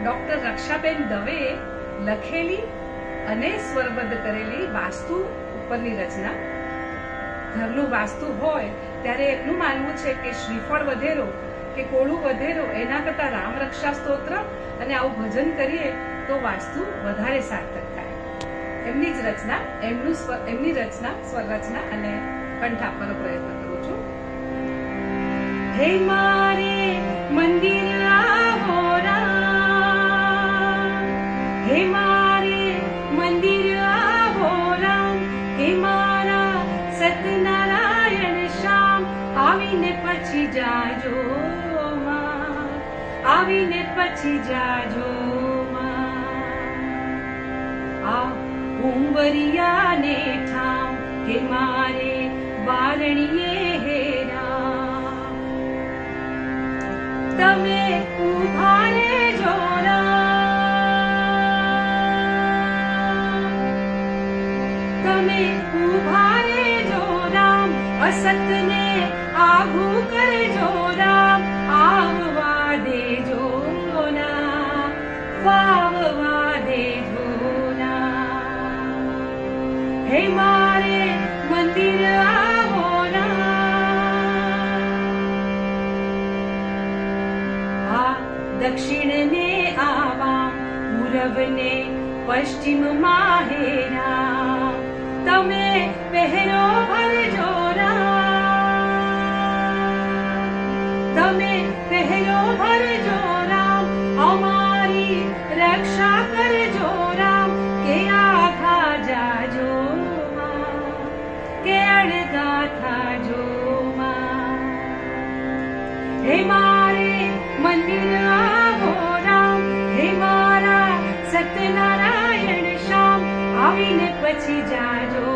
Doctor રક્ષાબેન દવે લખેલી અને સ્વરબદ્ધ કરેલી વાસ્તુ ઉપરની રચના. ઘરનું વાસ્તુ હોય ત્યારે એમનું માનવું છે કે શ્રીફળ વધેરો કે કોળું વધેરો એના કરતા રામ રક્ષા સ્તોત્ર અને આવું ભજન કરીએ તો વાસ્તુ વધારે સાર્થક થાય. એમની જ રચના, એમની રચના, સ્વર રચના અને કંઠ આપવાનો પ્રયત્ન કરું છું. હે મારે મંદિર આવો રામ, હે મારે મંદિર આવો રામ, હે મારા સતનારાયણ શ્યામ, આવીને પછી જાજો માં, આવીને પછી જાજો માં. આ ઉંબરિયાને ઠામ કે મારે બારણીએ હેરા, તમે ઉભા રહેજો રામ, તમે ઉભા રહેજો રામ, અસતને આઘું કરજો રામ, આવવા દેજો ના, વાવવા દેજો ના. હે મારે મંદિર આવો ના, આ દક્ષિણને આવા, પૂરબને પશ્ચિમમાં હેરા, તમે પહેરો ભરજો રામ, તમે પહેરો ભરજો રામ, અમારી રક્ષા કરજો રામ, કે આઘા જાજો માં, કે અડગા થાજો માં. હે મારે મંદિર આવો રામ, હે મારા સત્યનારાયણ શ્યામ, આવીને પછી જાજો